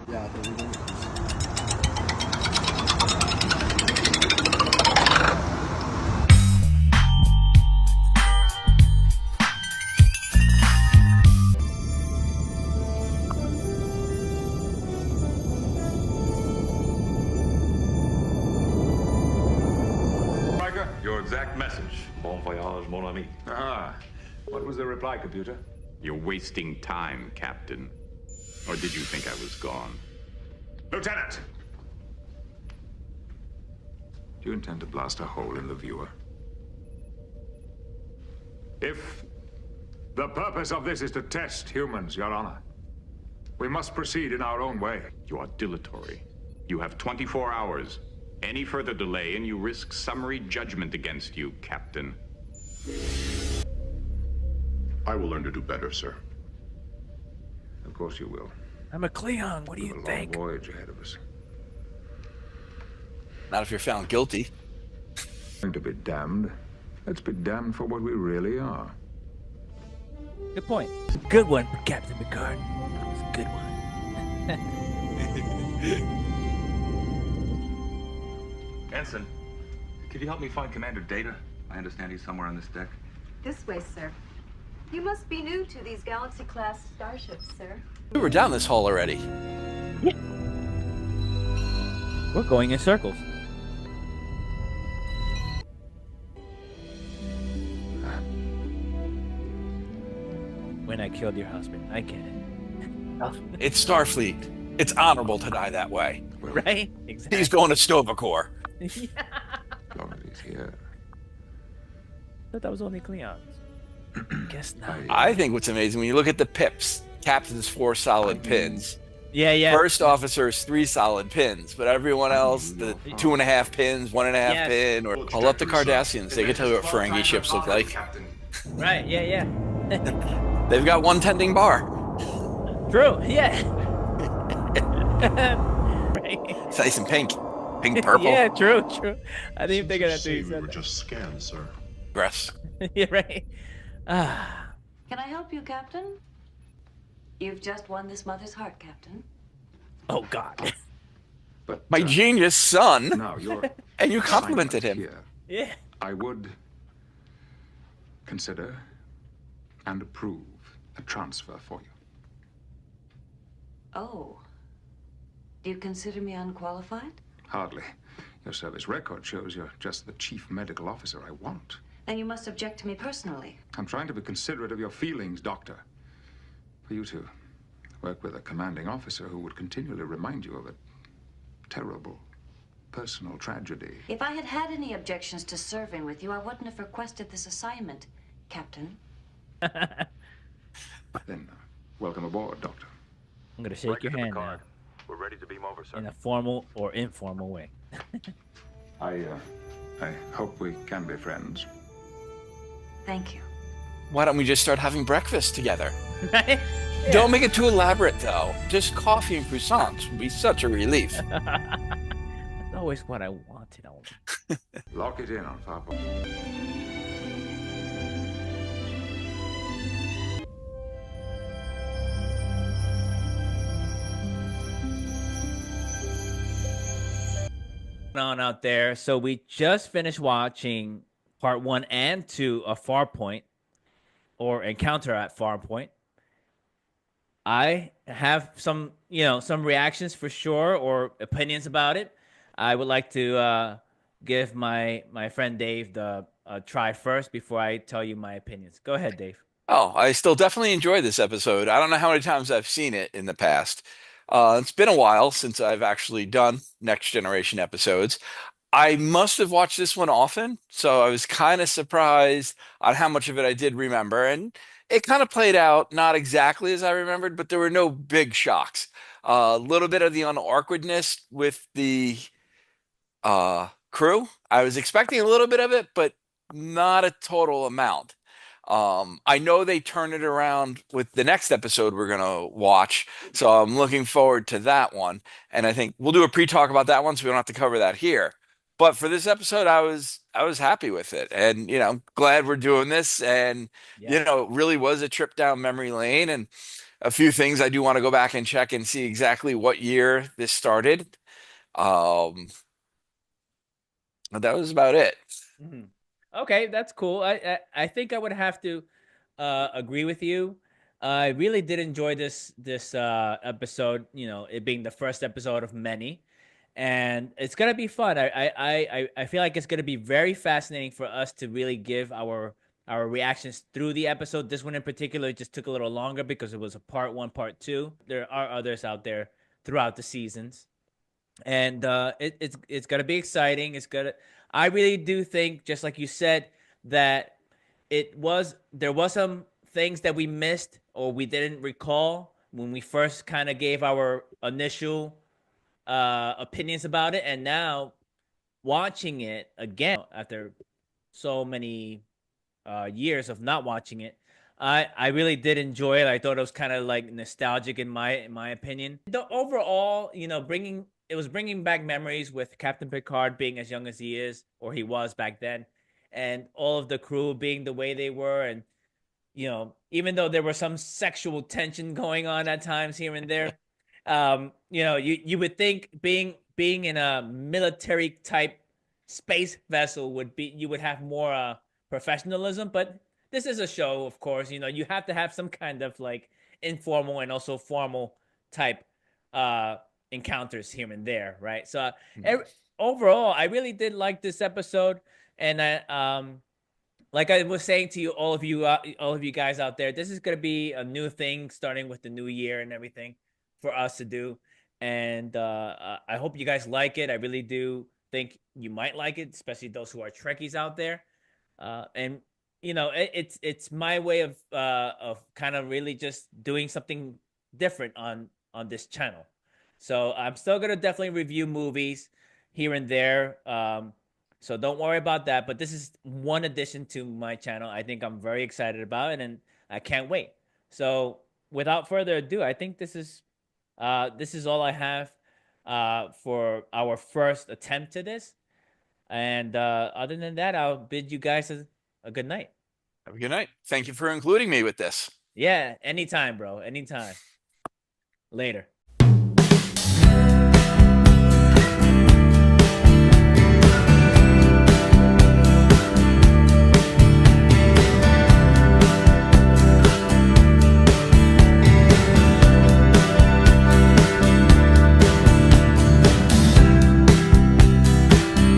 Yeah, but we don't. Your exact message. Bon voyage, mon ami. Ah, what was the reply, computer? You're wasting time, Captain. Or did you think I was gone? Lieutenant! Do you intend to blast a hole in the viewer? If the purpose of this is to test humans, Your Honor, we must proceed in our own way. You are dilatory. You have 24 hours. Any further delay and you risk summary judgment against you, Captain. I will learn to do better, sir. Of course you will. I'm a Cleon. What do you We have think? a long voyage ahead of us. Not if you're found guilty. Going to be damned. Let's be damned for what we really are. Good point. Good one, Captain Picard. That was a good one. Ensign, could you help me find Commander Data? I understand he's somewhere on this deck. This way, sir. You must be new to these Galaxy-class starships, sir. We were down this hall already. Yeah. We're going in circles. When I killed your husband, I get it. It's Starfleet. It's honorable to die that way. Right? Exactly. He's going to Stovacor. As long as he's here. Thought that was only Cleons. Guess not. I think what's amazing when you look at the pips, captain's 4 solid pins. Yeah. First officer's 3 solid pins, but everyone else, the 2.5 pins, 1.5 pin, or call up the Cardassians. They can tell you what Ferengi ships look like. Right, yeah. They've got one tending bar. True, yeah. Right. It's nice and pink. Pink purple. Yeah, true. I didn't even think of that too. We were just scanned, sir. Grass. Yeah, right. Can I help you, Captain? You've just won this mother's heart, Captain. Oh, God. But my genius son. Now you're and you complimented him. Here. Yeah. I would consider and approve a transfer for you. Oh. Do you consider me unqualified? Hardly. Your service record shows you're just the chief medical officer I want. Then you must object to me personally. I'm trying to be considerate of your feelings, Doctor. For you to work with a commanding officer who would continually remind you of a terrible personal tragedy. If I had had any objections to serving with you, I wouldn't have requested this assignment, Captain. Then, welcome aboard, Doctor. I'm going to shake your hand now. We're ready to beam over, sir. In a formal or informal way. I hope we can be friends. Thank you. Why don't we just start having breakfast together? Right? Yeah. Don't make it too elaborate, though. Just coffee and croissants would be such a relief. That's always what I wanted. Lock it in on Farpoint. On out there. So we just finished watching part 1 and 2 of Farpoint, or Encounter at Farpoint. I have some reactions for sure, or opinions about it. I would like to give my friend Dave the try first before I tell you my opinions. Go ahead, Dave. Oh, I still definitely enjoy this episode. I don't know how many times I've seen it in the past. It's been a while since I've actually done Next Generation episodes. I must have watched this one often, so I was kind of surprised on how much of it I did remember. And it kind of played out not exactly as I remembered, but there were no big shocks. A little bit of the unawkwardness with the crew. I was expecting a little bit of it, but not a total amount. I know they turn it around with the next episode we're gonna watch, so I'm looking forward to that one. And I think we'll do a pre-talk about that one, so we don't have to cover that here. But for this episode, I was happy with it, and glad we're doing this. And it really was a trip down memory lane. And a few things I do want to go back and check and see exactly what year this started. But that was about it. Mhm. Okay, that's cool. I think I would have to agree with you. I really did enjoy this episode. You know, it being the first episode of many, and it's gonna be fun. I feel like it's gonna be very fascinating for us to really give our reactions through the episode. This one in particular just took a little longer because it was a part one, part two. There are others out there throughout the seasons, and it's gonna be exciting. It's gonna. I really do think, just like you said, that there was some things that we missed or we didn't recall when we first kind of gave our initial opinions about it, and now watching it again after so many years of not watching it, I really did enjoy it. I thought it was kind of like nostalgic in my opinion. The overall, you know, bringing back memories with Captain Picard being as young as he is, or he was back then, and all of the crew being the way they were, and you know, even though there was some sexual tension going on at times here and there, you know, you would think being in a military type space vessel would be you would have more professionalism, but this is a show, of course. You know, you have to have some kind of like informal and also formal type uh encounters here and there, right? So overall, I really did like this episode, and like I was saying to you, all of you guys out there, this is gonna be a new thing starting with the new year and everything for us to do, and I hope you guys like it. I really do think you might like it, especially those who are Trekkies out there. And you know, it's my way of kind of really just doing something different on this channel. So I'm still gonna definitely review movies here and there. So don't worry about that. But this is one addition to my channel. I think I'm very excited about it, and I can't wait. So without further ado, I think this is all I have for our first attempt to this. And other than that, I'll bid you guys a good night. Have a good night. Thank you for including me with this. Yeah, anytime, bro. Anytime. Later.